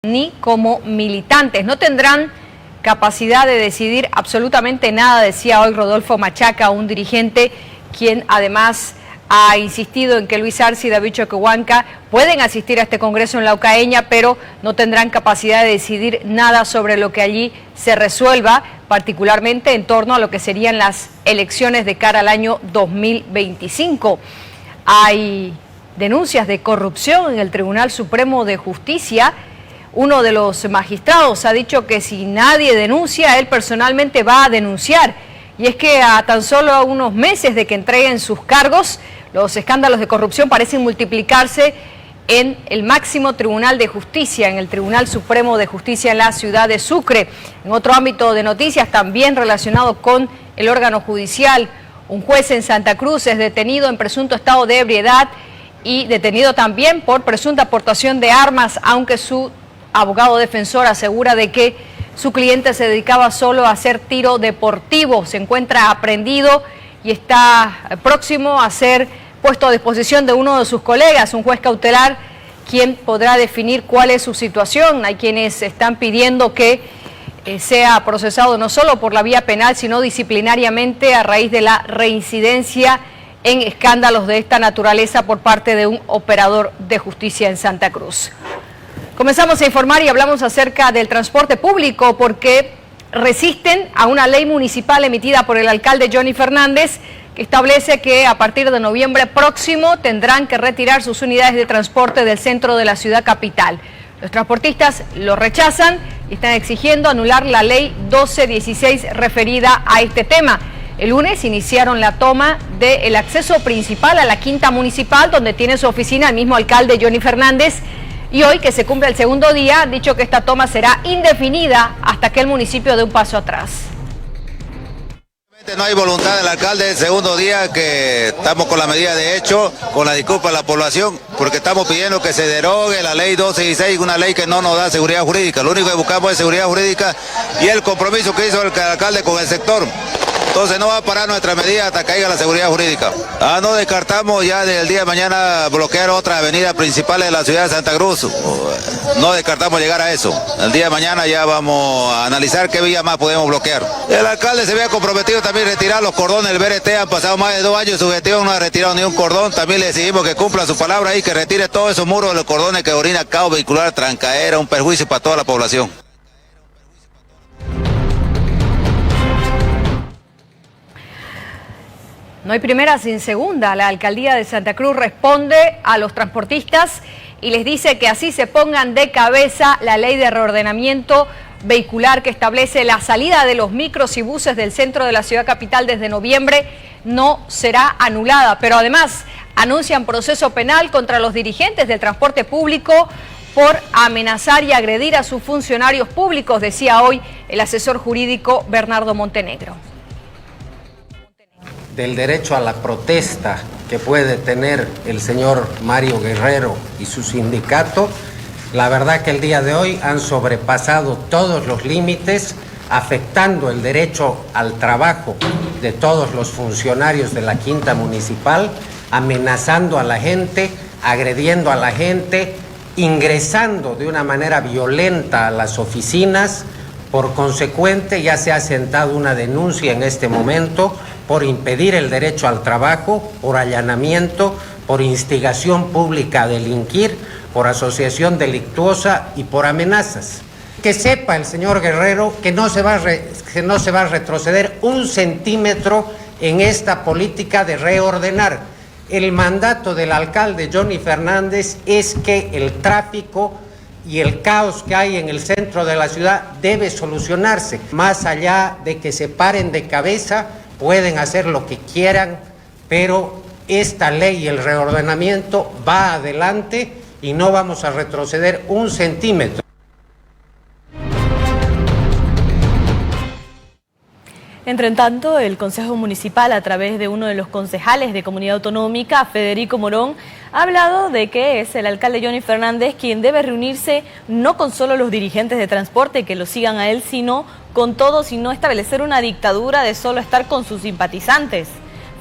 ni como militantes. No tendrán capacidad de decidir absolutamente nada, decía hoy Rodolfo Machaca, un dirigente quien además ha insistido en que Luis Arce y David Choquehuanca pueden asistir a este congreso en la Ocaeña, pero no tendrán capacidad de decidir nada sobre lo que allí se resuelva, particularmente en torno a lo que serían las elecciones de cara al año 2025. Hay denuncias de corrupción en el Tribunal Supremo de Justicia. Uno de los magistrados ha dicho que si nadie denuncia, él personalmente va a denunciar. Y es que a tan solo unos meses de que entreguen sus cargos, los escándalos de corrupción parecen multiplicarse en el máximo Tribunal de Justicia, en el Tribunal Supremo de Justicia en la ciudad de Sucre. En otro ámbito de noticias, también relacionado con el órgano judicial, un juez en Santa Cruz es detenido en presunto estado de ebriedad y detenido también por presunta aportación de armas, aunque su abogado defensor asegura de que su cliente se dedicaba solo a hacer tiro deportivo. Se encuentra aprehendido y está próximo a ser puesto a disposición de uno de sus colegas, un juez cautelar, quien podrá definir cuál es su situación. Hay quienes están pidiendo que sea procesado no solo por la vía penal, sino disciplinariamente a raíz de la reincidencia en escándalos de esta naturaleza por parte de un operador de justicia en Santa Cruz. Comenzamos a informar y hablamos acerca del transporte público porque resisten a una ley municipal emitida por el alcalde Johnny Fernández que establece que a partir de noviembre próximo tendrán que retirar sus unidades de transporte del centro de la ciudad capital. Los transportistas lo rechazan y están exigiendo anular la ley 1216 referida a este tema. El lunes iniciaron la toma del acceso principal a la Quinta Municipal, donde tiene su oficina el mismo alcalde Johnny Fernández. Y hoy, que se cumple el segundo día, han dicho que esta toma será indefinida hasta que el municipio dé un paso atrás. No hay voluntad del alcalde el segundo día, que estamos con la medida de hecho, con la disculpa a la población, porque estamos pidiendo que se derogue la ley 1216, una ley que no nos da seguridad jurídica. Lo único que buscamos es seguridad jurídica y el compromiso que hizo el alcalde con el sector. Entonces no va a parar nuestra medida hasta que haya la seguridad jurídica. No descartamos ya del día de mañana bloquear otras avenidas principales de la ciudad de Santa Cruz. No descartamos llegar a eso. El día de mañana ya vamos a analizar qué vía más podemos bloquear. El alcalde se había comprometido también a retirar los cordones del BRT. Han pasado más de 2 años, su gestión no ha retirado ni un cordón. También le exigimos que cumpla su palabra y que retire todos esos muros de los cordones que orina caos vehicular, trancaera, un perjuicio para toda la población. No hay primera sin segunda. La alcaldía de Santa Cruz responde a los transportistas y les dice que así se pongan de cabeza la ley de reordenamiento vehicular que establece la salida de los micros y buses del centro de la ciudad capital desde noviembre no será anulada. Pero además anuncian proceso penal contra los dirigentes del transporte público por amenazar y agredir a sus funcionarios públicos, decía hoy el asesor jurídico Bernardo Montenegro. Del derecho a la protesta que puede tener el señor Mario Guerrero y su sindicato, la verdad que el día de hoy han sobrepasado todos los límites, afectando el derecho al trabajo de todos los funcionarios de la Quinta Municipal, amenazando a la gente, agrediendo a la gente, ingresando de una manera violenta a las oficinas. Por consecuente, ya se ha sentado una denuncia en este momento por impedir el derecho al trabajo, por allanamiento, por instigación pública a delinquir, por asociación delictuosa y por amenazas. Que sepa el señor Guerrero que no se va a retroceder un centímetro en esta política de reordenar. El mandato del alcalde Johnny Fernández es que el tráfico y el caos que hay en el centro de la ciudad debe solucionarse. Más allá de que se paren de cabeza, pueden hacer lo que quieran, pero esta ley y el reordenamiento va adelante y no vamos a retroceder un centímetro. Entre tanto, el Consejo Municipal, a través de uno de los concejales de Comunidad Autonómica, Federico Morón, ha hablado de que es el alcalde Johnny Fernández quien debe reunirse no con solo los dirigentes de transporte que lo sigan a él, sino con todos y no establecer una dictadura de solo estar con sus simpatizantes.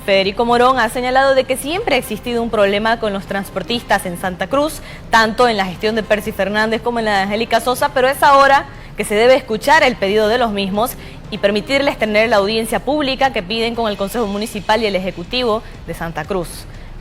Federico Morón ha señalado de que siempre ha existido un problema con los transportistas en Santa Cruz, tanto en la gestión de Percy Fernández como en la de Angélica Sosa, pero es ahora que se debe escuchar el pedido de los mismos y permitirles tener la audiencia pública que piden con el Consejo Municipal y el Ejecutivo de Santa Cruz.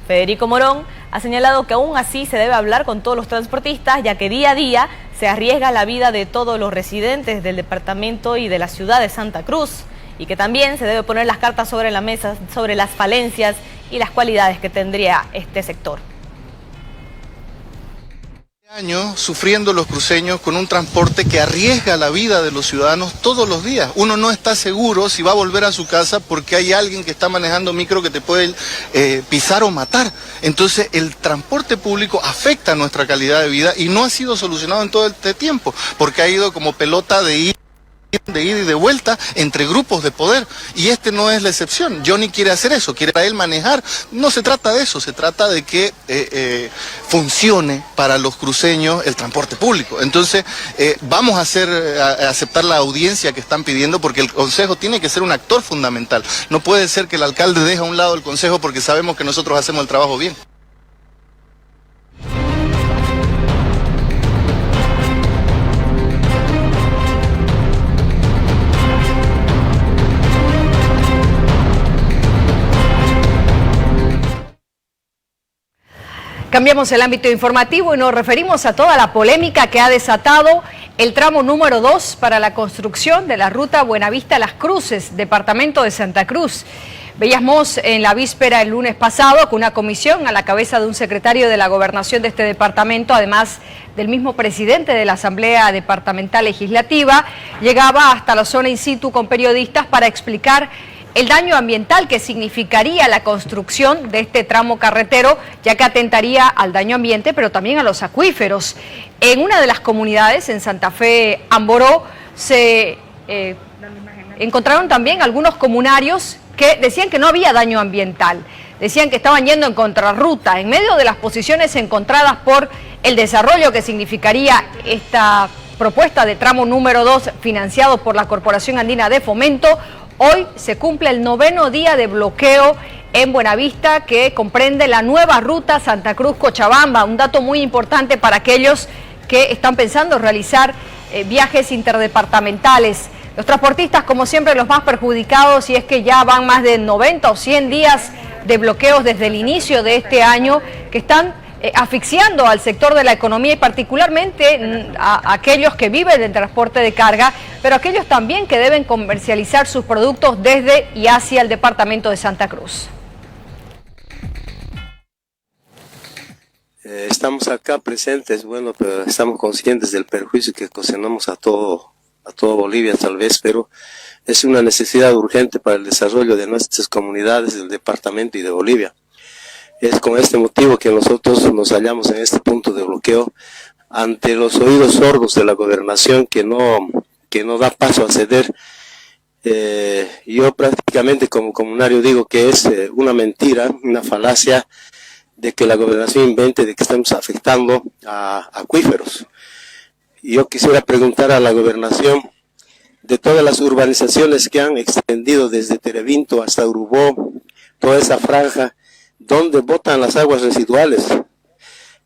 Federico Morón ha señalado que aún así se debe hablar con todos los transportistas, ya que día a día se arriesga la vida de todos los residentes del departamento y de la ciudad de Santa Cruz, y que también se debe poner las cartas sobre la mesa sobre las falencias y las cualidades que tendría este sector. Años sufriendo los cruceños con un transporte que arriesga la vida de los ciudadanos todos los días. Uno no está seguro si va a volver a su casa porque hay alguien que está manejando micro que te puede pisar o matar. Entonces el transporte público afecta nuestra calidad de vida y no ha sido solucionado en todo este tiempo porque ha ido como pelota de ida y de vuelta entre grupos de poder, y este no es la excepción. Johnny quiere hacer eso, quiere para él manejar. No se trata de eso, se trata de que funcione para los cruceños el transporte público. Entonces vamos a aceptar la audiencia que están pidiendo, porque el Consejo tiene que ser un actor fundamental. No puede ser que el alcalde deje a un lado el Consejo porque sabemos que nosotros hacemos el trabajo bien. Cambiamos el ámbito informativo y nos referimos a toda la polémica que ha desatado el tramo número 2 para la construcción de la ruta Buenavista-Las Cruces, departamento de Santa Cruz. Veíamos en la víspera, el lunes pasado, que una comisión a la cabeza de un secretario de la gobernación de este departamento, además del mismo presidente de la Asamblea Departamental Legislativa, llegaba hasta la zona in situ con periodistas para explicar el daño ambiental que significaría la construcción de este tramo carretero, ya que atentaría al daño ambiente, pero también a los acuíferos. En una de las comunidades, en Santa Fe, Amboró, se encontraron también algunos comunarios que decían que no había daño ambiental, decían que estaban yendo en contrarruta, en medio de las posiciones encontradas por el desarrollo que significaría esta propuesta de tramo número 2 financiado por la Corporación Andina de Fomento. Hoy se cumple el 9º día de bloqueo en Buenavista, que comprende la nueva ruta Santa Cruz-Cochabamba, un dato muy importante para aquellos que están pensando realizar viajes interdepartamentales. Los transportistas, como siempre, los más perjudicados, y es que ya van más de 90 o 100 días de bloqueos desde el inicio de este año, que están asfixiando al sector de la economía y particularmente a aquellos que viven del transporte de carga, pero aquellos también que deben comercializar sus productos desde y hacia el departamento de Santa Cruz. Estamos acá presentes, bueno, pero estamos conscientes del perjuicio que ocasionamos a todo Bolivia tal vez, pero es una necesidad urgente para el desarrollo de nuestras comunidades del departamento y de Bolivia. Es con este motivo que nosotros nos hallamos en este punto de bloqueo ante los oídos sordos de la gobernación que no da paso a ceder. Yo prácticamente como comunario digo que es una mentira, una falacia de que la gobernación invente de que estamos afectando a acuíferos. Yo quisiera preguntar a la gobernación de todas las urbanizaciones que han extendido desde Terevinto hasta Urubó, toda esa franja, ¿dónde botan las aguas residuales?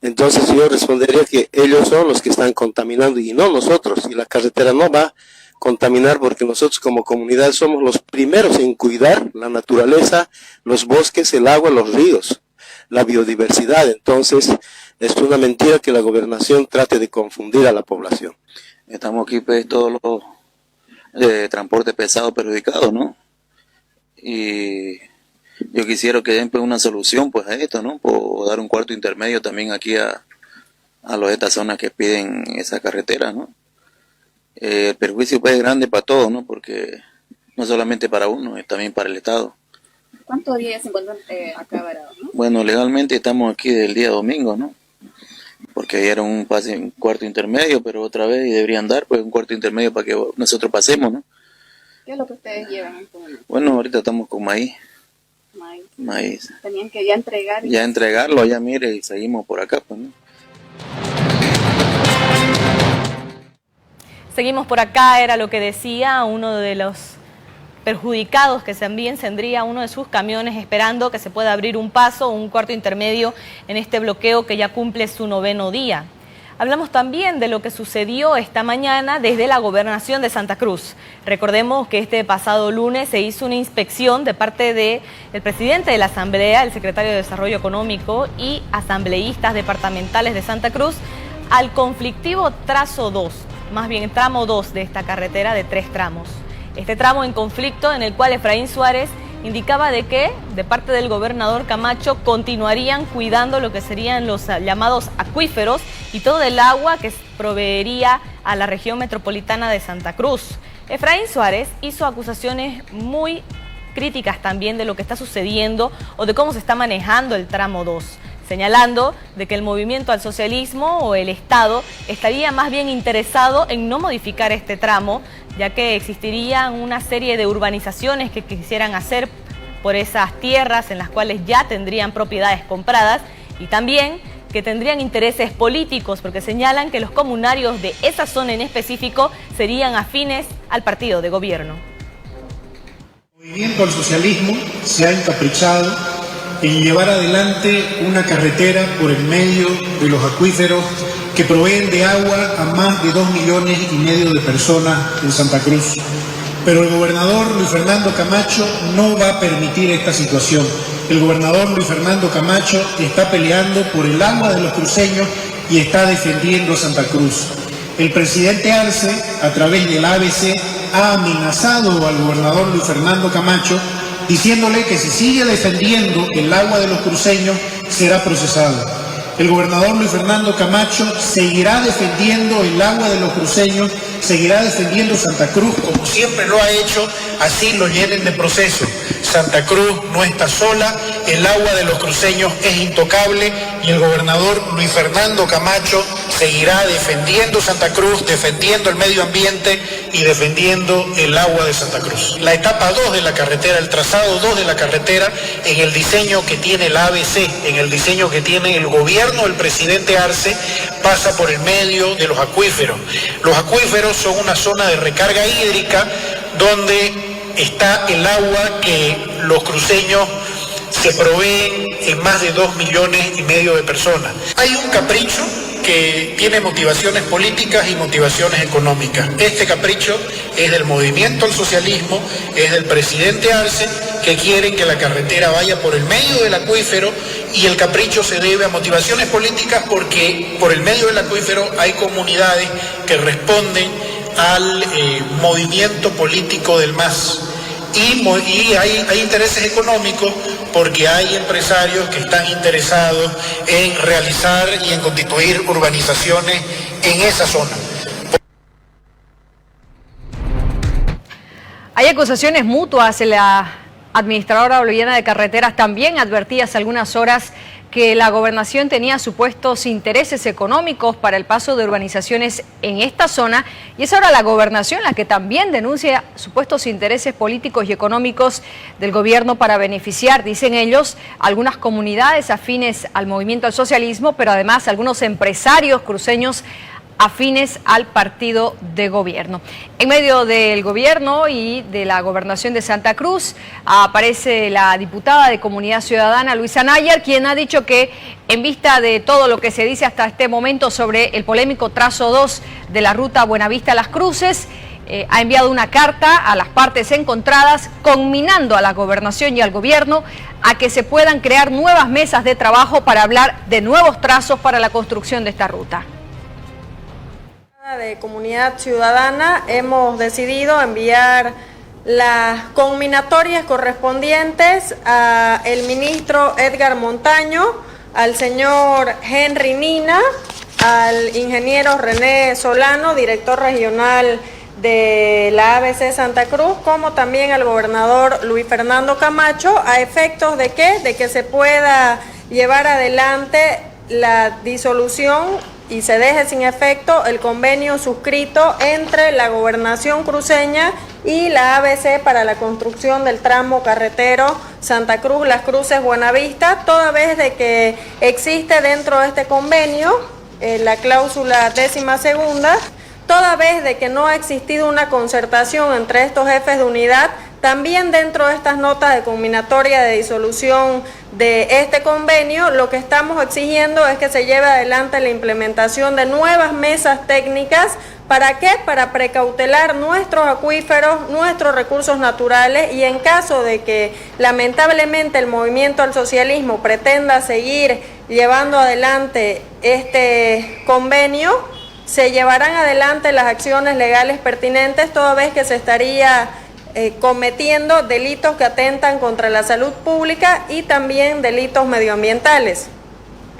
Entonces yo respondería que ellos son los que están contaminando y no nosotros, y la carretera no va a contaminar porque nosotros como comunidad somos los primeros en cuidar la naturaleza, los bosques, el agua, los ríos, la biodiversidad. Entonces es una mentira que la gobernación trate de confundir a la población. Estamos aquí pues todos los transporte pesado perjudicados, ¿no? Y yo quisiera que den pues una solución pues a esto, ¿no? Por dar un cuarto intermedio también aquí a estas zonas que piden esa carretera, ¿no? El perjuicio pues es grande para todos, ¿no? Porque no solamente para uno, es también para el Estado. ¿Cuántos días se encuentran acá varados, no? Bueno, legalmente estamos aquí del día domingo, ¿no? Porque dieron un cuarto intermedio, pero otra vez deberían dar pues un cuarto intermedio para que nosotros pasemos, ¿no? ¿Qué es lo que ustedes llevan en este momento? Bueno, ahorita estamos con maíz. Maíz. Tenían que ya entregar. Ya entregarlo, ya mire, y seguimos por acá, pues, ¿no? Seguimos por acá, era lo que decía uno de los perjudicados que también tendría uno de sus camiones esperando que se pueda abrir un paso o un cuarto intermedio en este bloqueo que ya cumple su 9º día. Hablamos también de lo que sucedió esta mañana desde la Gobernación de Santa Cruz. Recordemos que este pasado lunes se hizo una inspección de parte del presidente de la Asamblea, el secretario de Desarrollo Económico y asambleístas departamentales de Santa Cruz al conflictivo trazo 2, más bien tramo 2 de esta carretera de 3 tramos. Este tramo en conflicto en el cual Efraín Suárez indicaba de que de parte del gobernador Camacho continuarían cuidando lo que serían los llamados acuíferos y todo el agua que proveería a la región metropolitana de Santa Cruz. Efraín Suárez hizo acusaciones muy críticas también de lo que está sucediendo o de cómo se está manejando el tramo 2, señalando de que el movimiento al socialismo o el Estado estaría más bien interesado en no modificar este tramo, ya que existirían una serie de urbanizaciones que quisieran hacer por esas tierras en las cuales ya tendrían propiedades compradas y también que tendrían intereses políticos porque señalan que los comunarios de esa zona en específico serían afines al partido de gobierno. El movimiento al socialismo se ha encaprichado en llevar adelante una carretera por el medio de los acuíferos que proveen de agua a más de 2,5 millones de personas en Santa Cruz. Pero el gobernador Luis Fernando Camacho no va a permitir esta situación. El gobernador Luis Fernando Camacho está peleando por el agua de los cruceños y está defendiendo a Santa Cruz. El presidente Arce, a través del ABC, ha amenazado al gobernador Luis Fernando Camacho diciéndole que si sigue defendiendo el agua de los cruceños será procesado. El gobernador Luis Fernando Camacho seguirá defendiendo el agua de los cruceños, seguirá defendiendo Santa Cruz como siempre lo ha hecho, así lo llenen de proceso. Santa Cruz no está sola, el agua de los cruceños es intocable y el gobernador Luis Fernando Camacho seguirá defendiendo Santa Cruz, defendiendo el medio ambiente y defendiendo el agua de Santa Cruz. La etapa 2 de la carretera, el trazado 2 de la carretera, en el diseño que tiene la ABC, en el diseño que tiene el gobierno del presidente Arce, pasa por el medio de los acuíferos. Los acuíferos son una zona de recarga hídrica donde está el agua que los cruceños se proveen en más de 2,5 millones de personas. Hay un capricho que tiene motivaciones políticas y motivaciones económicas. Este capricho es del movimiento al socialismo, es del presidente Arce, que quieren que la carretera vaya por el medio del acuífero, y el capricho se debe a motivaciones políticas porque por el medio del acuífero hay comunidades que responden al movimiento político del MAS. Y hay intereses económicos porque hay empresarios que están interesados en realizar y en constituir urbanizaciones en esa zona. Hay acusaciones mutuas. La administradora boliviana de carreteras también advertía hace algunas horas que la gobernación tenía supuestos intereses económicos para el paso de urbanizaciones en esta zona, y es ahora la gobernación la que también denuncia supuestos intereses políticos y económicos del gobierno para beneficiar, dicen ellos, algunas comunidades afines al movimiento al socialismo, pero además algunos empresarios cruceños afines al partido de gobierno. En medio del gobierno y de la gobernación de Santa Cruz aparece la diputada de Comunidad Ciudadana, Luisa Nayar, quien ha dicho que en vista de todo lo que se dice hasta este momento sobre el polémico trazo 2 de la ruta Buenavista-Las Cruces, ha enviado una carta a las partes encontradas conminando a la gobernación y al gobierno a que se puedan crear nuevas mesas de trabajo para hablar de nuevos trazos para la construcción de esta ruta. De Comunidad Ciudadana hemos decidido enviar las conminatorias correspondientes al ministro Edgar Montaño, al señor Henry Nina, al ingeniero René Solano, director regional de la ABC Santa Cruz, como también al gobernador Luis Fernando Camacho, a efectos de ¿qué? De que se pueda llevar adelante la disolución y se deje sin efecto el convenio suscrito entre la gobernación cruceña y la ABC para la construcción del tramo carretero Santa Cruz, Las Cruces, Buenavista, toda vez de que existe dentro de este convenio la cláusula 12ª, toda vez de que no ha existido una concertación entre estos jefes de unidad, También dentro de estas notas de conminatoria de disolución de este convenio, lo que estamos exigiendo es que se lleve adelante la implementación de nuevas mesas técnicas. ¿Para qué? Para precautelar nuestros acuíferos, nuestros recursos naturales, y en caso de que lamentablemente el movimiento al socialismo pretenda seguir llevando adelante este convenio, se llevarán adelante las acciones legales pertinentes, toda vez que se estaría cometiendo delitos que atentan contra la salud pública y también delitos medioambientales.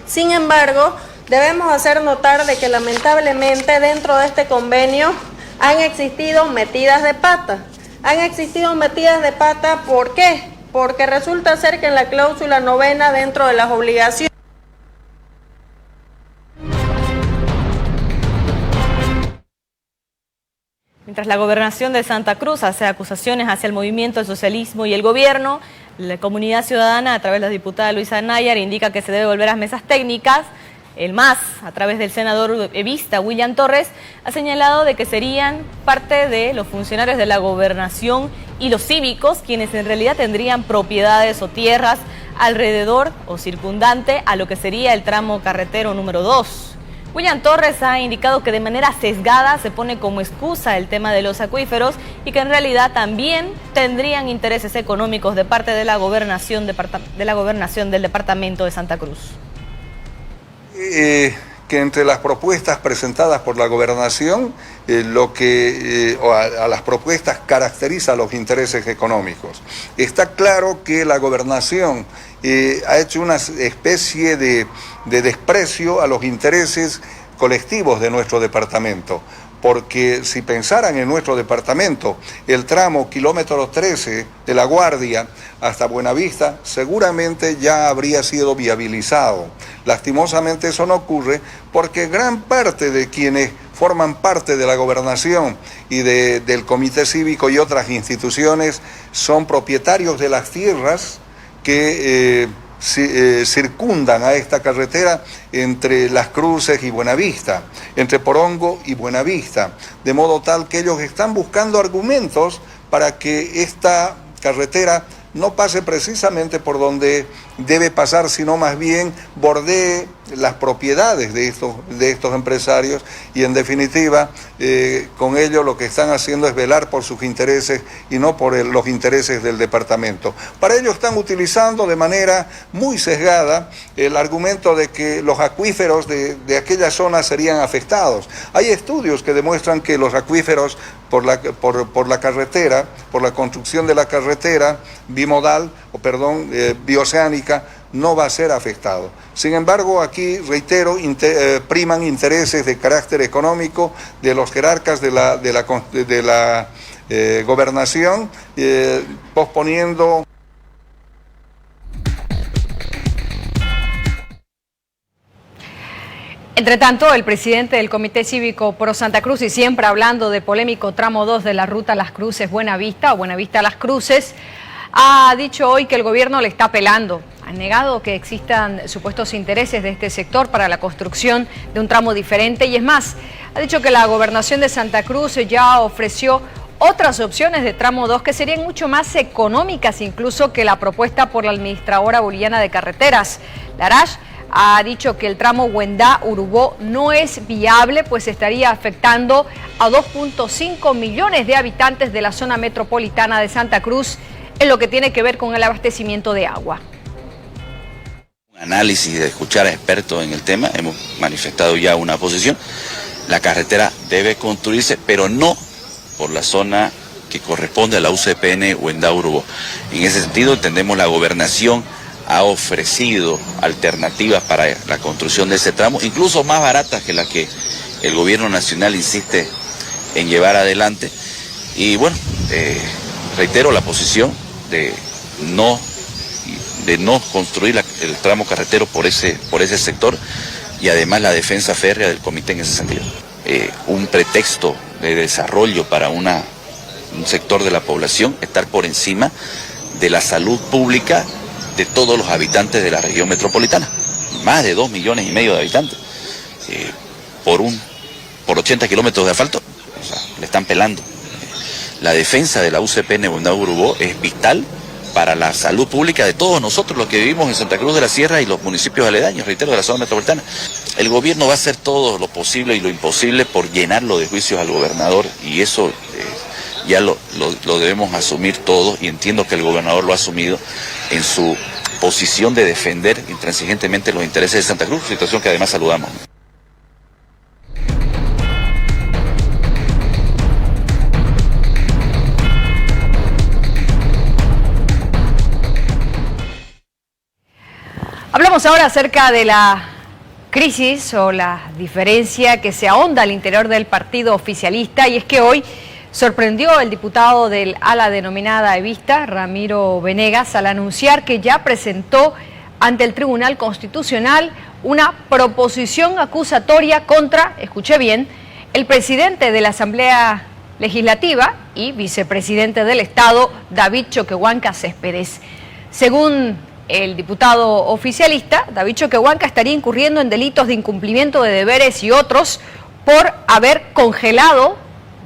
Sin embargo, debemos hacer notar de que lamentablemente dentro de este convenio han existido metidas de pata. Han existido metidas de pata, ¿por qué? Porque resulta ser que en la cláusula 9, dentro de las obligaciones Mientras la Gobernación de Santa Cruz hace acusaciones hacia el movimiento del socialismo y el gobierno, la comunidad ciudadana, a través de la diputada Luisa Nayar, indica que se debe volver a las mesas técnicas. El MAS, a través del senador evista William Torres, ha señalado de que serían parte de los funcionarios de la Gobernación y los cívicos quienes en realidad tendrían propiedades o tierras alrededor o circundante a lo que sería el tramo carretero número 2. William Torres ha indicado que de manera sesgada se pone como excusa el tema de los acuíferos y que en realidad también tendrían intereses económicos de parte de la gobernación del departamento de Santa Cruz. Que entre las propuestas presentadas por la gobernación, a las propuestas caracteriza los intereses económicos. Está claro que la gobernación ha hecho una especie de desprecio a los intereses colectivos de nuestro departamento, porque si pensaran en nuestro departamento, el tramo kilómetro 13 de La Guardia hasta Buenavista seguramente ya habría sido viabilizado. Lastimosamente eso no ocurre porque gran parte de quienes forman parte de la gobernación y del comité cívico y otras instituciones son propietarios de las tierras que circundan a esta carretera entre Las Cruces y Buenavista, entre Porongo y Buenavista, de modo tal que ellos están buscando argumentos para que esta carretera no pase precisamente por donde debe pasar, sino más bien bordee las propiedades de estos empresarios y en definitiva con ello lo que están haciendo es velar por sus intereses y no por los intereses del departamento. Para ello están utilizando de manera muy sesgada el argumento de que los acuíferos de aquella zona serían afectados. Hay estudios que demuestran que los acuíferos por la carretera, por la construcción de la carretera bioceánica, no va a ser afectado. Sin embargo, aquí, reitero, priman intereses de carácter económico de los jerarcas de la gobernación, posponiendo. Entre tanto, el presidente del Comité Cívico Pro Santa Cruz, y siempre hablando de polémico tramo 2 de la ruta Las Cruces-Buenavista o Buenavista-Las Cruces, ha dicho hoy que el gobierno le está apelando. Ha negado que existan supuestos intereses de este sector para la construcción de un tramo diferente y es más, ha dicho que la gobernación de Santa Cruz ya ofreció otras opciones de tramo 2 que serían mucho más económicas incluso que la propuesta por la administradora boliviana de carreteras. Larash ha dicho que el tramo Huendá-Urubó no es viable, pues estaría afectando a 2.5 millones de habitantes de la zona metropolitana de Santa Cruz en lo que tiene que ver con el abastecimiento de agua. Análisis de escuchar a expertos en el tema, hemos manifestado ya una posición. La carretera debe construirse, pero no por la zona que corresponde a la UCPN Huendá-Urubó. En ese sentido, entendemos la gobernación ha ofrecido alternativas para la construcción de ese tramo, incluso más baratas que las que el gobierno nacional insiste en llevar adelante. Y bueno, reitero la posición de no construir el tramo carretero por ese sector y además la defensa férrea del comité en ese sentido. Un pretexto de desarrollo para un sector de la población, estar por encima de la salud pública de todos los habitantes de la región metropolitana. Más de 2,5 millones de habitantes. Por 80 kilómetros de asfalto, o sea, le están pelando. la defensa de la UCPN Wendaura Urubó es vital para la salud pública de todos nosotros, los que vivimos en Santa Cruz de la Sierra y los municipios aledaños, reitero, de la zona metropolitana. El gobierno va a hacer todo lo posible y lo imposible por llenarlo de juicios al gobernador, y eso ya lo debemos asumir todos, y entiendo que el gobernador lo ha asumido en su posición de defender intransigentemente los intereses de Santa Cruz, situación que además saludamos. Hablamos ahora acerca de la crisis o la diferencia que se ahonda al interior del partido oficialista, y es que hoy sorprendió el diputado del ala denominada Evista, Ramiro Venegas, al anunciar que ya presentó ante el Tribunal Constitucional una proposición acusatoria contra, escuche bien, el presidente de la Asamblea Legislativa y vicepresidente del Estado, David Choquehuanca Céspedes. Según el diputado oficialista, David Choquehuanca estaría incurriendo en delitos de incumplimiento de deberes y otros por haber congelado,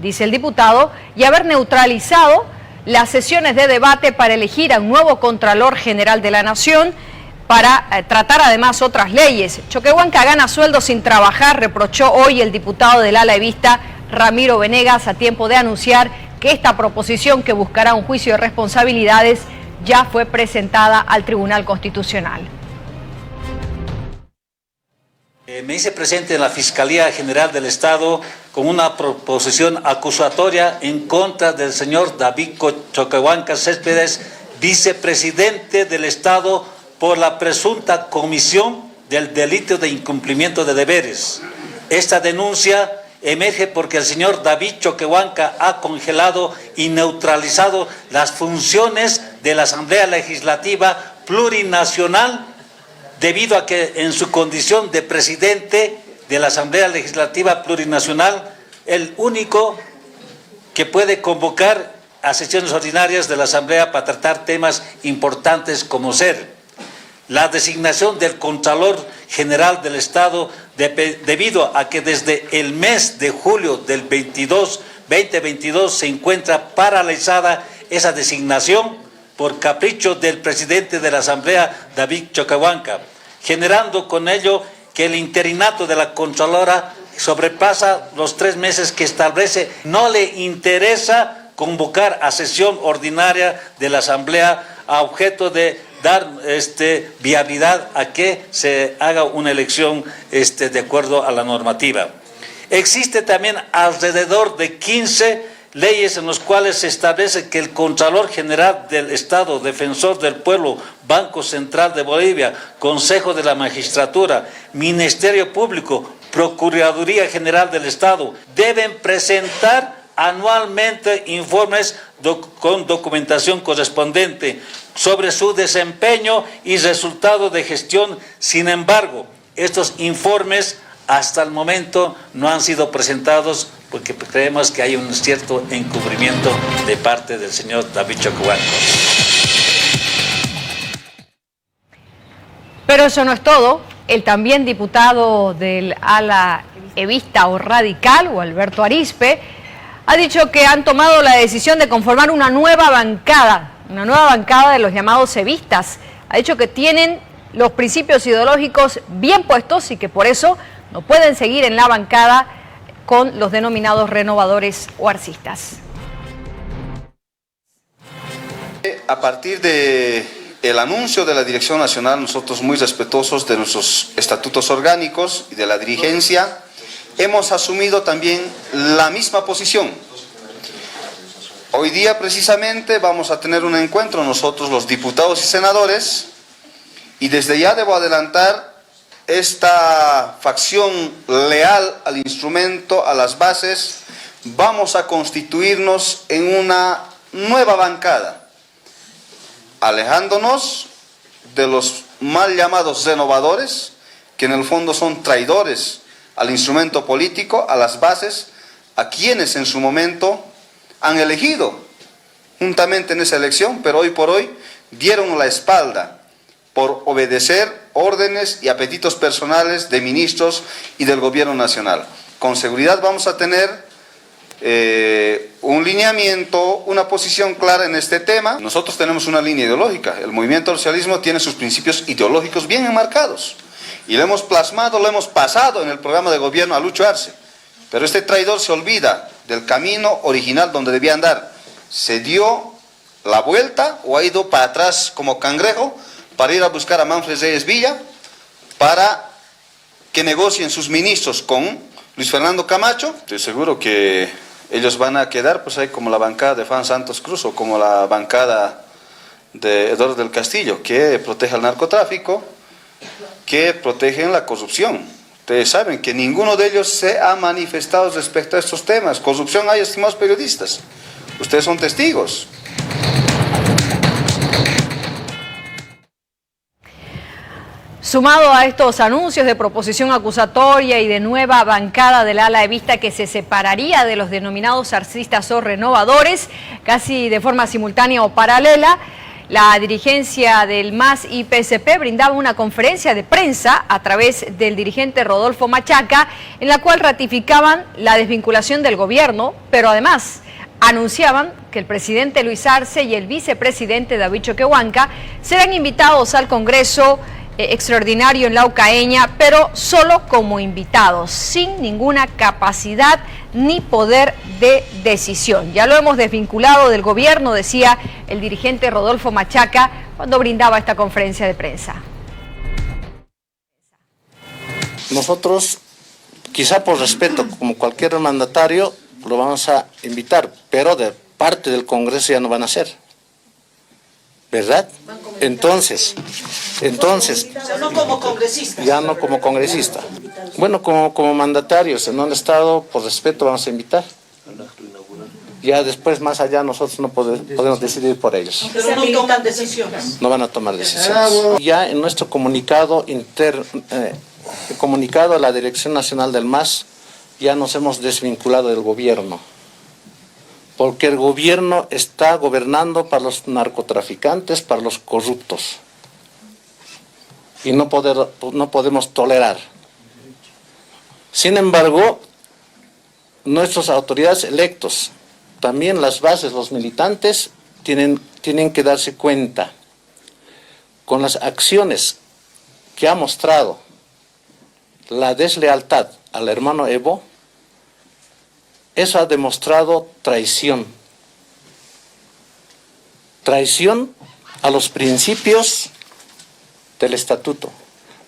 dice el diputado, y haber neutralizado las sesiones de debate para elegir a un nuevo Contralor General de la Nación, para tratar además otras leyes. Choquehuanca gana sueldo sin trabajar, reprochó hoy el diputado del ala evista, Ramiro Venegas, a tiempo de anunciar que esta proposición, que buscará un juicio de responsabilidades, ya fue presentada al Tribunal Constitucional. Me hice presente en la Fiscalía General del Estado con una proposición acusatoria en contra del señor David Choquehuanca Céspedes, vicepresidente del Estado, por la presunta comisión del delito de incumplimiento de deberes. Esta denuncia emerge porque el señor David Choquehuanca ha congelado y neutralizado las funciones de la Asamblea Legislativa Plurinacional, debido a que en su condición de presidente de la Asamblea Legislativa Plurinacional, el único que puede convocar a sesiones ordinarias de la Asamblea para tratar temas importantes como ser la designación del Contralor General del Estado, debido a que desde el mes de julio del 2022 se encuentra paralizada esa designación por capricho del presidente de la Asamblea, David Choquehuanca, generando con ello que el interinato de la Contralora sobrepasa los 3 meses que establece. No le interesa convocar a sesión ordinaria de la Asamblea a objeto de dar viabilidad a que se haga una elección de acuerdo a la normativa. Existe también alrededor de 15 leyes en las cuales se establece que el Contralor General del Estado, Defensor del Pueblo, Banco Central de Bolivia, Consejo de la Magistratura, Ministerio Público, Procuraduría General del Estado deben presentar anualmente informes con documentación correspondiente sobre su desempeño y resultado de gestión. Sin embargo, estos informes hasta el momento no han sido presentados porque creemos que hay un cierto encubrimiento de parte del señor David Choquehuanca. Pero eso no es todo. El también diputado del ala evista o radical, o Alberto Arizpe, ha dicho que han tomado la decisión de conformar una nueva bancada de los llamados evistas. Ha dicho que tienen los principios ideológicos bien puestos y que por eso no pueden seguir en la bancada con los denominados renovadores o arcistas. A partir del anuncio de la Dirección Nacional, nosotros muy respetuosos de nuestros estatutos orgánicos y de la dirigencia, hemos asumido también la misma posición. Hoy día precisamente vamos a tener un encuentro nosotros los diputados y senadores, y desde ya debo adelantar, esta facción leal al instrumento, a las bases, vamos a constituirnos en una nueva bancada, alejándonos de los mal llamados renovadores, que en el fondo son traidores al instrumento político, a las bases, a quienes en su momento han elegido juntamente en esa elección, pero hoy por hoy dieron la espalda por obedecer órdenes y apetitos personales de ministros y del gobierno nacional. Con seguridad vamos a tener un lineamiento, una posición clara en este tema. Nosotros tenemos una línea ideológica. El movimiento al socialismo tiene sus principios ideológicos bien enmarcados. Y lo hemos plasmado, lo hemos pasado en el programa de gobierno a Lucho Arce. Pero este traidor se olvida del camino original donde debía andar. Se dio la vuelta o ha ido para atrás como cangrejo para ir a buscar a Manfred Reyes Villa para que negocien sus ministros con Luis Fernando Camacho. Estoy seguro que ellos van a quedar pues ahí como la bancada de Juan Santos Cruz o como la bancada de Eduardo del Castillo, que protege al narcotráfico, que protegen la corrupción. Ustedes saben que ninguno de ellos se ha manifestado respecto a estos temas. Corrupción hay, estimados periodistas. Ustedes son testigos. Sumado a estos anuncios de proposición acusatoria y de nueva bancada del ala evista que se separaría de los denominados arcistas o renovadores, casi de forma simultánea o paralela, la dirigencia del MAS y PSP brindaba una conferencia de prensa a través del dirigente Rodolfo Machaca, en la cual ratificaban la desvinculación del gobierno, pero además anunciaban que el presidente Luis Arce y el vicepresidente David Choquehuanca serán invitados al Congreso extraordinario en la Ucaeña, pero solo como invitados, sin ninguna capacidad ni poder de decisión. Ya lo hemos desvinculado del gobierno, decía el dirigente Rodolfo Machaca cuando brindaba esta conferencia de prensa. Nosotros, quizá por respeto, como cualquier mandatario, lo vamos a invitar, pero de parte del Congreso ya no van a ser. ¿Verdad? Entonces, no como congresista. Ya no como congresista. Bueno, como mandatarios en un estado, por respeto vamos a invitar. Ya después, más allá, nosotros no podemos decidir por ellos. Pero no toman decisiones. No van a tomar decisiones. Ya en nuestro comunicado comunicado a la Dirección Nacional del MAS, ya nos hemos desvinculado del gobierno. Porque el gobierno está gobernando para los narcotraficantes, para los corruptos. Y no podemos tolerar. Sin embargo, nuestras autoridades electos, también las bases, los militantes, tienen que darse cuenta con las acciones que ha mostrado la deslealtad al hermano Evo. Eso ha demostrado traición. Traición a los principios del estatuto.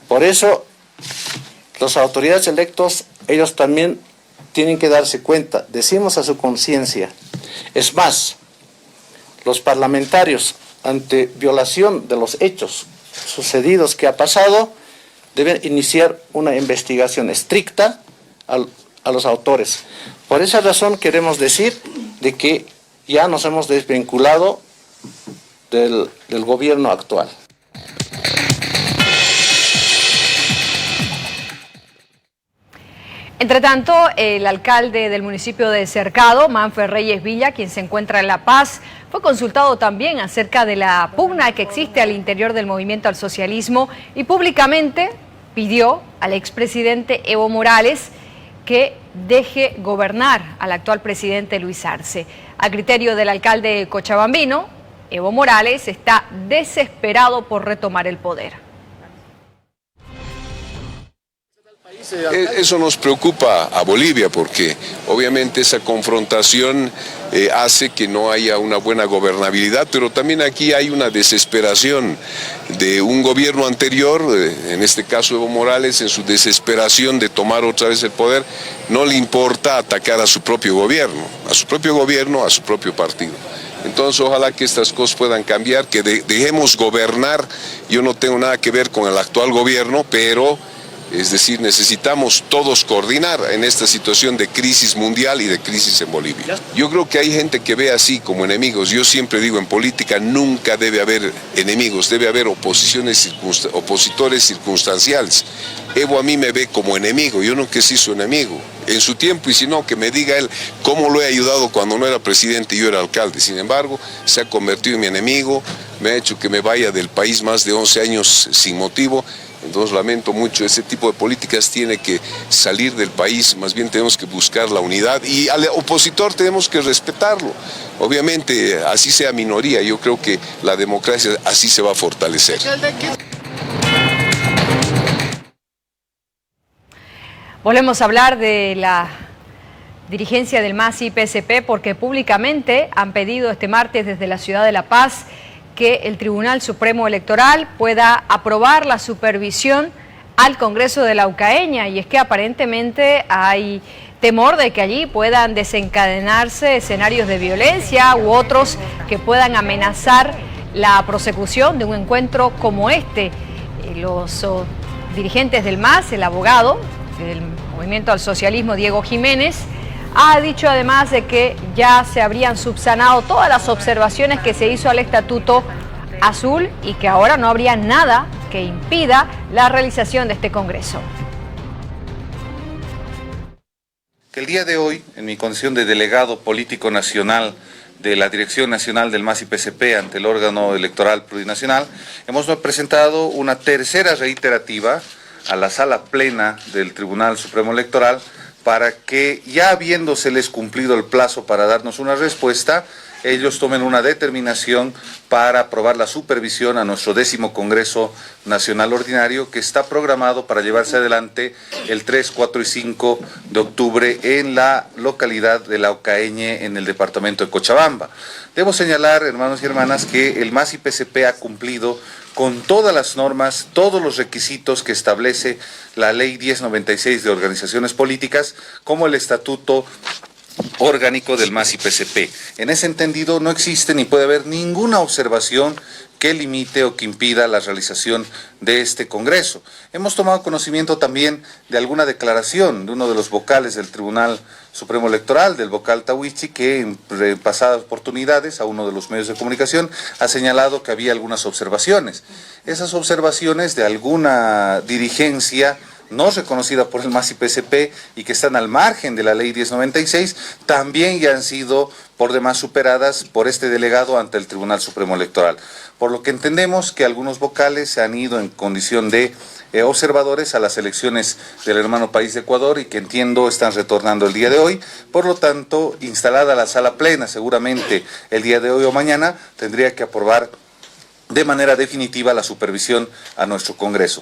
Por eso, las autoridades electos, ellos también tienen que darse cuenta. Decimos a su conciencia. Es más, los parlamentarios, ante violación de los hechos sucedidos que ha pasado, deben iniciar una investigación estricta a los autores. Por esa razón queremos decir de que ya nos hemos desvinculado del gobierno actual. Entre tanto, el alcalde del municipio de Cercado, Manfred Reyes Villa, quien se encuentra en La Paz, fue consultado también acerca de la pugna que existe al interior del movimiento al socialismo y públicamente pidió al expresidente Evo Morales que deje gobernar al actual presidente Luis Arce. A criterio del alcalde cochabambino, Evo Morales está desesperado por retomar el poder. Eso nos preocupa a Bolivia porque obviamente esa confrontación hace que no haya una buena gobernabilidad, pero también aquí hay una desesperación de un gobierno anterior, en este caso Evo Morales, en su desesperación de tomar otra vez el poder, no le importa atacar a su propio gobierno, a su propio partido. Entonces ojalá que estas cosas puedan cambiar, que dejemos gobernar. Yo no tengo nada que ver con el actual gobierno, pero es decir, necesitamos todos coordinar en esta situación de crisis mundial y de crisis en Bolivia. Yo creo que hay gente que ve así como enemigos. Yo siempre digo, en política nunca debe haber enemigos, debe haber opositores circunstanciales. Evo a mí me ve como enemigo, yo nunca he sido su enemigo. En su tiempo, y si no, que me diga él cómo lo he ayudado cuando no era presidente y yo era alcalde. Sin embargo, se ha convertido en mi enemigo, me ha hecho que me vaya del país más de 11 años sin motivo. Entonces lamento mucho, ese tipo de políticas tiene que salir del país, más bien tenemos que buscar la unidad y al opositor tenemos que respetarlo. Obviamente, así sea minoría, yo creo que la democracia así se va a fortalecer. Volvemos a hablar de la dirigencia del MAS y PSP porque públicamente han pedido este martes desde la ciudad de La Paz que el Tribunal Supremo Electoral pueda aprobar la supervisión al Congreso de la Ucaeña, y es que aparentemente hay temor de que allí puedan desencadenarse escenarios de violencia u otros que puedan amenazar la prosecución de un encuentro como este. Los dirigentes del MAS, el abogado del Movimiento al Socialismo, Diego Jiménez, ha dicho además de que ya se habrían subsanado todas las observaciones que se hizo al Estatuto Azul y que ahora no habría nada que impida la realización de este Congreso. Que el día de hoy, en mi condición de delegado político nacional de la Dirección Nacional del MAS y PSP ante el órgano electoral plurinacional, hemos presentado una tercera reiterativa a la sala plena del Tribunal Supremo Electoral para que, ya habiéndoseles cumplido el plazo para darnos una respuesta, ellos tomen una determinación para aprobar la supervisión a nuestro 10º Congreso Nacional Ordinario, que está programado para llevarse adelante el 3, 4 y 5 de octubre en la localidad de La Ucaeñe, en el departamento de Cochabamba. Debo señalar, hermanos y hermanas, que el MAS y PSP ha cumplido con todas las normas, todos los requisitos que establece la Ley 1096 de Organizaciones Políticas, como el Estatuto Orgánico del MAS y PSP. En ese entendido, no existe ni puede haber ninguna observación que limite o que impida la realización de este Congreso. Hemos tomado conocimiento también de alguna declaración de uno de los vocales del Tribunal Supremo Electoral, del vocal Tawichi, que en pasadas oportunidades a uno de los medios de comunicación ha señalado que había algunas observaciones. Esas observaciones de alguna dirigencia no reconocida por el MAS y PSP y que están al margen de la Ley 1096, también ya han sido por demás superadas por este delegado ante el Tribunal Supremo Electoral. Por lo que entendemos que algunos vocales se han ido en condición de observadores a las elecciones del hermano país de Ecuador y que entiendo están retornando el día de hoy. Por lo tanto, instalada la sala plena, seguramente el día de hoy o mañana tendría que aprobar de manera definitiva la supervisión a nuestro Congreso.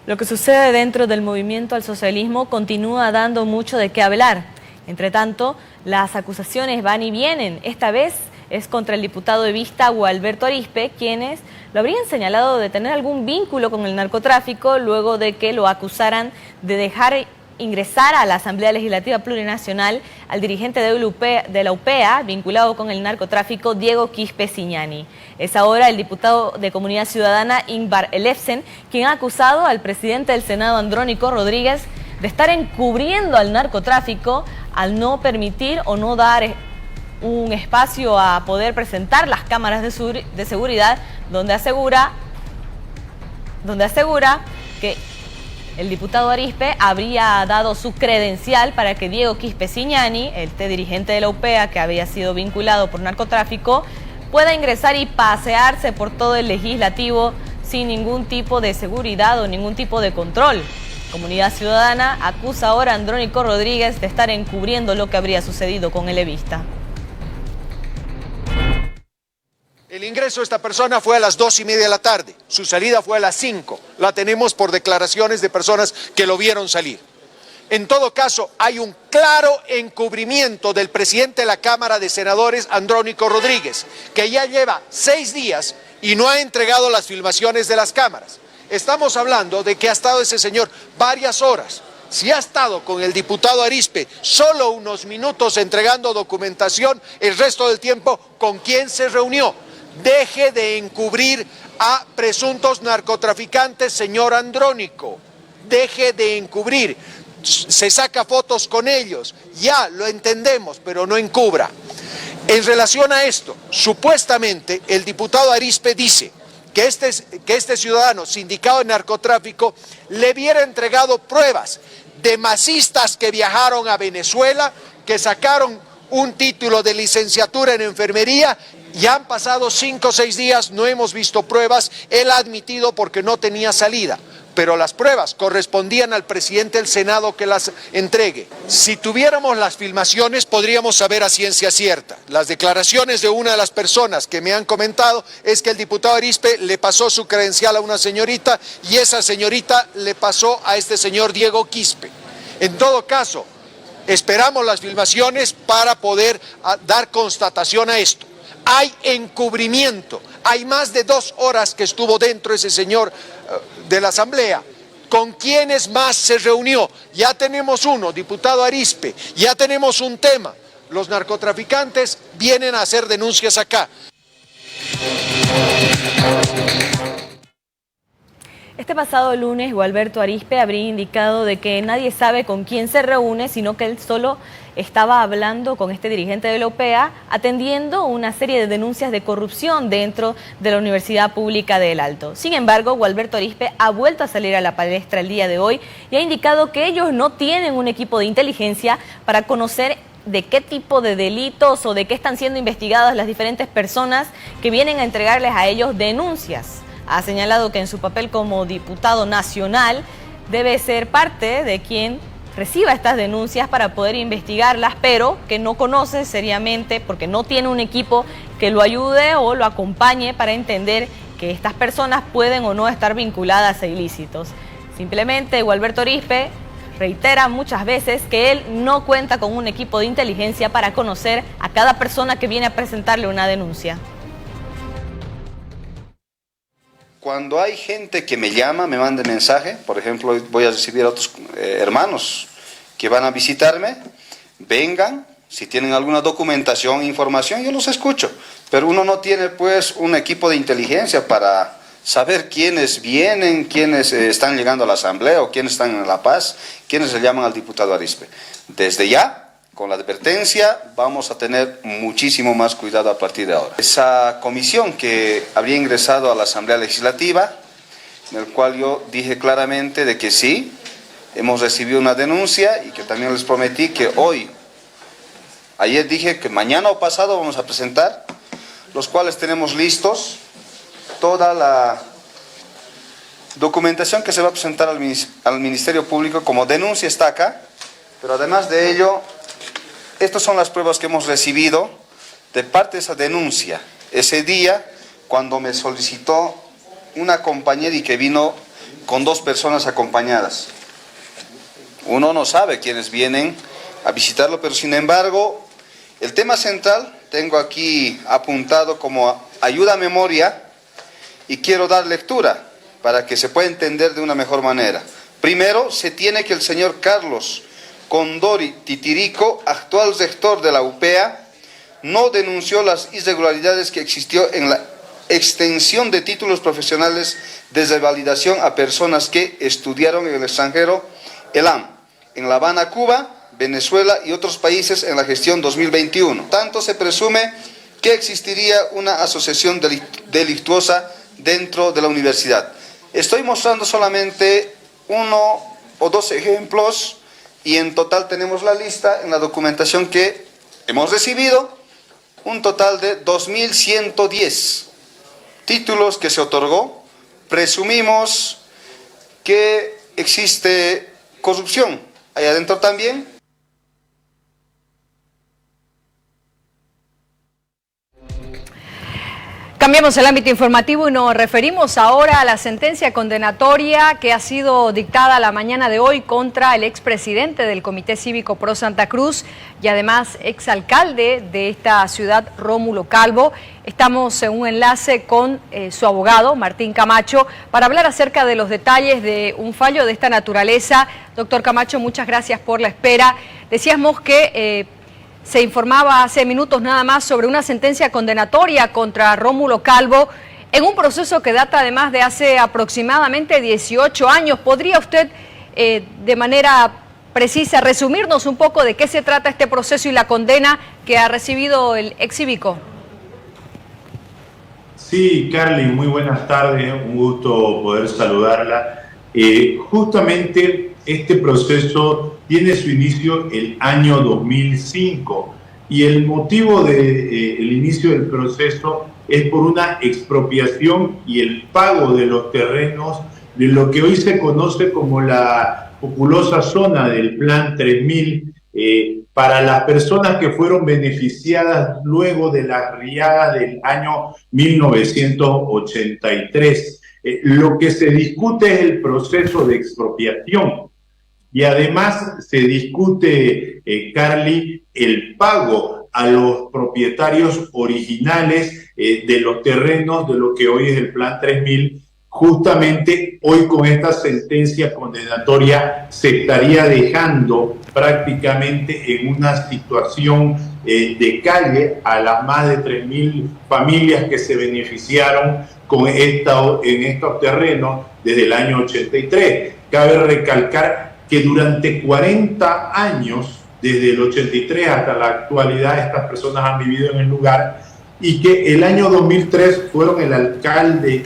Lo que sucede dentro del movimiento al socialismo continúa dando mucho de qué hablar. Entre tanto, las acusaciones van y vienen. Esta vez es contra el diputado evista Gualberto Arizpe, quienes lo habrían señalado de tener algún vínculo con el narcotráfico luego de que lo acusaran de dejar ingresar a la Asamblea Legislativa Plurinacional al dirigente de la UPEA vinculado con el narcotráfico, Diego Quispe Siñani. Es ahora el diputado de Comunidad Ciudadana, Ingvar Elefsen, quien ha acusado al presidente del Senado, Andrónico Rodríguez, de estar encubriendo al narcotráfico al no permitir o no dar un espacio a poder presentar las cámaras de seguridad, donde asegura que el diputado Arizpe habría dado su credencial para que Diego Quispe Siñani, este dirigente de la UPEA que había sido vinculado por narcotráfico, pueda ingresar y pasearse por todo el legislativo sin ningún tipo de seguridad o ningún tipo de control. Comunidad Ciudadana acusa ahora a Andrónico Rodríguez de estar encubriendo lo que habría sucedido con el evista. El ingreso de esta persona fue a las 2:30 de la tarde, su salida fue a las 5, la tenemos por declaraciones de personas que lo vieron salir. En todo caso, hay un claro encubrimiento del presidente de la Cámara de Senadores, Andrónico Rodríguez, que ya lleva 6 días y no ha entregado las filmaciones de las cámaras. Estamos hablando de que ha estado ese señor varias horas. Si ha estado con el diputado Arizpe solo unos minutos entregando documentación, el resto del tiempo, ¿con quién se reunió? Deje de encubrir a presuntos narcotraficantes, señor Andrónico. Deje de encubrir. Se saca fotos con ellos. Ya, lo entendemos, pero no encubra. En relación a esto, supuestamente el diputado Arizpe dice que este ciudadano sindicado de narcotráfico le hubiera entregado pruebas de masistas que viajaron a Venezuela, que sacaron un título de licenciatura en enfermería. Ya han pasado 5 o 6 días, no hemos visto pruebas, él ha admitido porque no tenía salida. Pero las pruebas correspondían al presidente del Senado que las entregue. Si tuviéramos las filmaciones podríamos saber a ciencia cierta. Las declaraciones de una de las personas que me han comentado es que el diputado Arizpe le pasó su credencial a una señorita y esa señorita le pasó a este señor Diego Quispe. En todo caso, esperamos las filmaciones para poder dar constatación a esto. Hay encubrimiento, hay más de 2 horas que estuvo dentro ese señor de la Asamblea. ¿Con quiénes más se reunió? Ya tenemos uno, diputado Arizpe, ya tenemos un tema. Los narcotraficantes vienen a hacer denuncias acá. Este pasado lunes, Gualberto Arizpe habría indicado de que nadie sabe con quién se reúne, sino que él solo estaba hablando con este dirigente de la OPEA, atendiendo una serie de denuncias de corrupción dentro de la Universidad Pública del Alto. Sin embargo, Gualberto Arizpe ha vuelto a salir a la palestra el día de hoy y ha indicado que ellos no tienen un equipo de inteligencia para conocer de qué tipo de delitos o de qué están siendo investigadas las diferentes personas que vienen a entregarles a ellos denuncias. Ha señalado que en su papel como diputado nacional debe ser parte de quien reciba estas denuncias para poder investigarlas, pero que no conoce seriamente porque no tiene un equipo que lo ayude o lo acompañe para entender que estas personas pueden o no estar vinculadas a ilícitos. Simplemente Gualberto Arizpe reitera muchas veces que él no cuenta con un equipo de inteligencia para conocer a cada persona que viene a presentarle una denuncia. Cuando hay gente que me llama, me manda mensaje, por ejemplo, voy a recibir a otros hermanos que van a visitarme, vengan, si tienen alguna documentación, información, yo los escucho. Pero uno no tiene pues un equipo de inteligencia para saber quiénes vienen, quiénes están llegando a la Asamblea o quiénes están en La Paz, quiénes le llaman al diputado Arizpe. Desde ya, con la advertencia, vamos a tener muchísimo más cuidado a partir de ahora. Esa comisión que habría ingresado a la Asamblea Legislativa, en el cual yo dije claramente de que sí, hemos recibido una denuncia y que también les prometí que hoy, ayer dije que mañana o pasado vamos a presentar, los cuales tenemos listos toda la documentación que se va a presentar al Ministerio Público como denuncia está acá, pero además de ello, estas son las pruebas que hemos recibido de parte de esa denuncia. Ese día, cuando me solicitó una compañera y que vino con 2 personas acompañadas. Uno no sabe quiénes vienen a visitarlo, pero sin embargo, el tema central tengo aquí apuntado como ayuda a memoria y quiero dar lectura para que se pueda entender de una mejor manera. Primero, se tiene que el señor Carlos Condori Titirico, actual rector de la UPEA, no denunció las irregularidades que existió en la extensión de títulos profesionales de revalidación a personas que estudiaron en el extranjero, ELAM, en La Habana, Cuba, Venezuela y otros países en la gestión 2021. Tanto se presume que existiría una asociación delictuosa dentro de la universidad. Estoy mostrando solamente 1 o 2 ejemplos y en total tenemos la lista en la documentación que hemos recibido, un total de 2.110 títulos que se otorgó. Presumimos que existe corrupción ahí adentro también. Cambiamos el ámbito informativo y nos referimos ahora a la sentencia condenatoria que ha sido dictada la mañana de hoy contra el expresidente del Comité Cívico Pro Santa Cruz y además exalcalde de esta ciudad, Rómulo Calvo. Estamos en un enlace con su abogado, Martín Camacho, para hablar acerca de los detalles de un fallo de esta naturaleza. Doctor Camacho, muchas gracias por la espera. Decíamos que se informaba hace minutos nada más sobre una sentencia condenatoria contra Rómulo Calvo en un proceso que data además de hace aproximadamente 18 años. ¿Podría usted de manera precisa resumirnos un poco de qué se trata este proceso y la condena que ha recibido el ex cívico? Sí, Carly, muy buenas tardes, un gusto poder saludarla. Justamente este proceso tiene su inicio el año 2005 y el motivo del inicio del proceso es por una expropiación y el pago de los terrenos de lo que hoy se conoce como la populosa zona del Plan 3000, para las personas que fueron beneficiadas luego de la riada del año 1983. Lo que se discute es el proceso de expropiación y además se discute, Carly, el pago a los propietarios originales de los terrenos de lo que hoy es el Plan 3000. Justamente hoy con esta sentencia condenatoria se estaría dejando prácticamente en una situación de calle a las más de 3.000 familias que se beneficiaron en estos terrenos desde el año 83. Cabe recalcar que durante 40 años, desde el 83 hasta la actualidad, estas personas han vivido en el lugar y que el año 2003 fueron el alcalde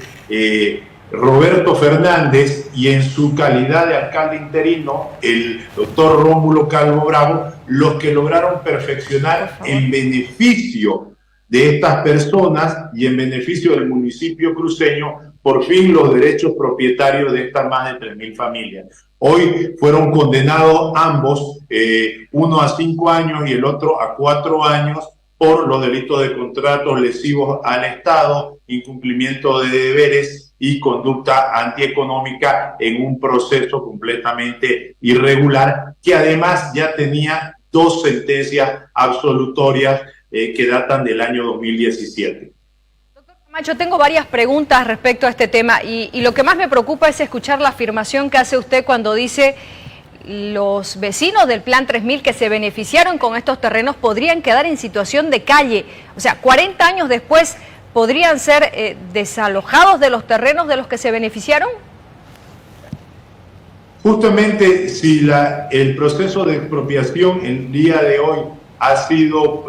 Roberto Fernández y en su calidad de alcalde interino, el doctor Rómulo Calvo Bravo, los que lograron perfeccionar en beneficio de estas personas y en beneficio del municipio cruceño, por fin los derechos propietarios de estas más de 3.000 familias. Hoy fueron condenados ambos, uno a 5 años y el otro a 4 años, por los delitos de contratos lesivos al Estado, incumplimiento de deberes y conducta antieconómica en un proceso completamente irregular, que además ya tenía 2 sentencias absolutorias que datan del año 2017. Doctor Camacho, tengo varias preguntas respecto a este tema y lo que más me preocupa es escuchar la afirmación que hace usted cuando dice los vecinos del Plan 3000 que se beneficiaron con estos terrenos podrían quedar en situación de calle. O sea, 40 años después, ¿podrían ser desalojados de los terrenos de los que se beneficiaron? Justamente si el proceso de expropiación el día de hoy ha sido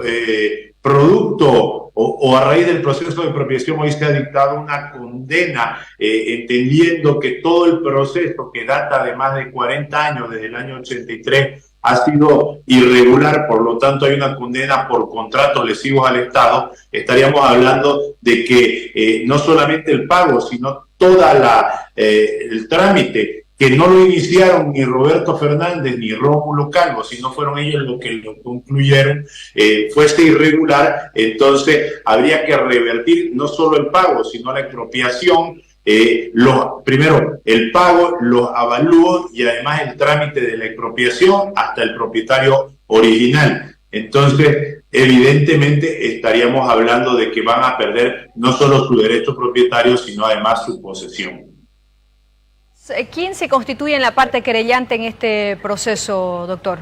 producto o a raíz del proceso de expropiación hoy se ha dictado una condena, entendiendo que todo el proceso que data de más de 40 años, desde el año 83, ha sido irregular, por lo tanto hay una condena por contratos lesivos al Estado, estaríamos hablando de que no solamente el pago, sino toda el trámite, que no lo iniciaron ni Roberto Fernández ni Rómulo Calvo, sino fueron ellos los que lo concluyeron, fuese irregular. Entonces habría que revertir no solo el pago, sino la expropiación, primero el pago, los avalúos y además el trámite de la expropiación hasta el propietario original. Entonces, evidentemente estaríamos hablando de que van a perder no solo su derecho propietario, sino además su posesión. ¿Quién se constituye en la parte querellante en este proceso, doctor?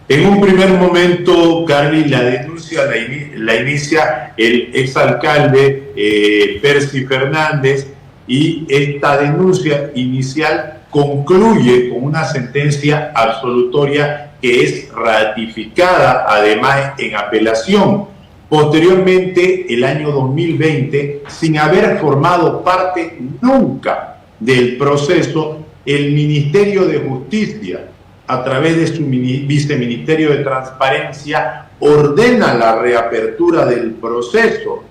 En un primer momento, Carly, la denuncia la inicia el exalcalde Percy Fernández y esta denuncia inicial concluye con una sentencia absolutoria que es ratificada además en apelación. Posteriormente, el año 2020, sin haber formado parte nunca del proceso, el Ministerio de Justicia, a través de su viceministerio de Transparencia, ordena la reapertura del proceso,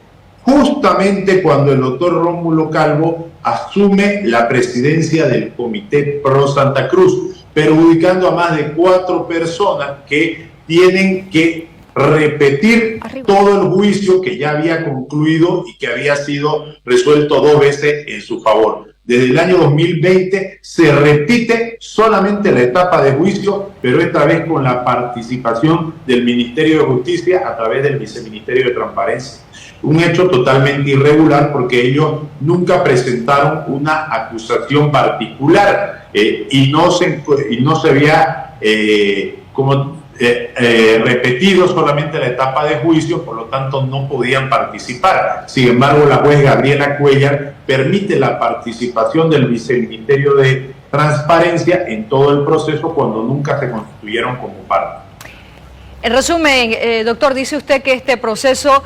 justamente cuando el doctor Rómulo Calvo asume la presidencia del Comité Pro Santa Cruz, perjudicando a más de 4 personas que tienen que repetir todo el juicio que ya había concluido y que había sido resuelto 2 veces en su favor. Desde el año 2020 se repite solamente la etapa de juicio, pero esta vez con la participación del Ministerio de Justicia a través del Viceministerio de Transparencia. Un hecho totalmente irregular porque ellos nunca presentaron una acusación particular y no se había repetido solamente la etapa de juicio, por lo tanto no podían participar. Sin embargo, la juez Gabriela Cuellar permite la participación del Viceministerio de Transparencia en todo el proceso cuando nunca se constituyeron como parte. En resumen, doctor, dice usted que este proceso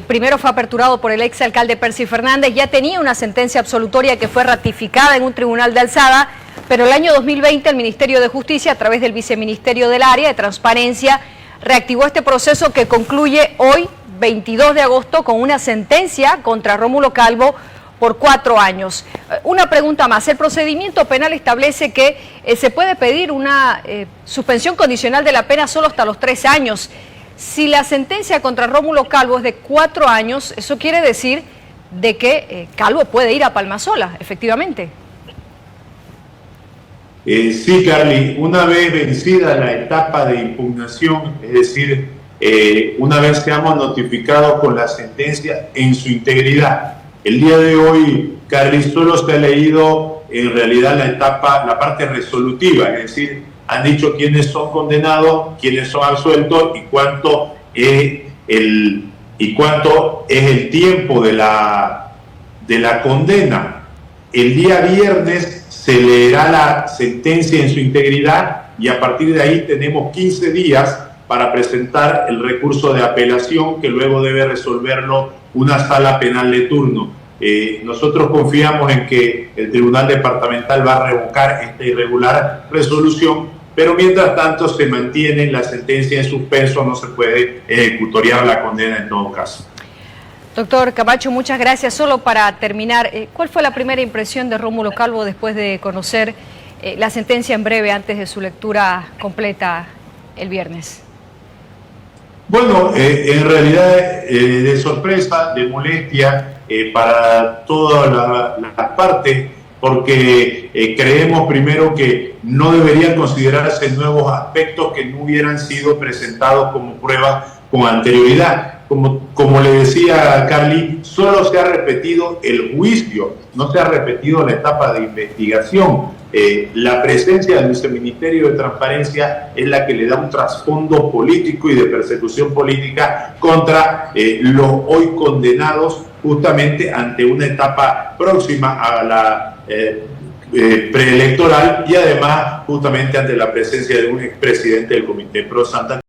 primero fue aperturado por el exalcalde Percy Fernández, ya tenía una sentencia absolutoria que fue ratificada en un tribunal de alzada, pero el año 2020 el Ministerio de Justicia, a través del Viceministerio del Área de Transparencia, reactivó este proceso que concluye hoy, 22 de agosto, con una sentencia contra Rómulo Calvo por 4 años. Una pregunta más. El procedimiento penal establece que se puede pedir una suspensión condicional de la pena solo hasta los 3 años. Si la sentencia contra Rómulo Calvo es de 4 años, eso quiere decir de que Calvo puede ir a Palmasola, efectivamente. Sí, Carly, una vez vencida la etapa de impugnación, es decir, una vez seamos notificados con la sentencia en su integridad. El día de hoy, Carly, solo se ha leído en realidad la parte resolutiva, es decir, han dicho quiénes son condenados, quiénes son absueltos y cuánto es el tiempo de la condena. El día viernes se leerá la sentencia en su integridad y a partir de ahí tenemos 15 días para presentar el recurso de apelación que luego debe resolverlo una sala penal de turno. Nosotros confiamos en que el Tribunal Departamental va a revocar esta irregular resolución, pero mientras tanto se mantiene la sentencia en suspenso, no se puede ejecutoriar la condena en todo caso. Doctor Camacho, muchas gracias. Solo para terminar, ¿cuál fue la primera impresión de Rómulo Calvo después de conocer la sentencia en breve antes de su lectura completa el viernes? Bueno, en realidad de sorpresa, de molestia para todas las partes, porque creemos primero que no deberían considerarse nuevos aspectos que no hubieran sido presentados como prueba con anterioridad. Como le decía Carly, solo se ha repetido el juicio, no se ha repetido la etapa de investigación. La presencia del Viceministerio de Transparencia es la que le da un trasfondo político y de persecución política contra los hoy condenados justamente ante una etapa próxima a la preelectoral y además justamente ante la presencia de un expresidente del Comité Pro Santa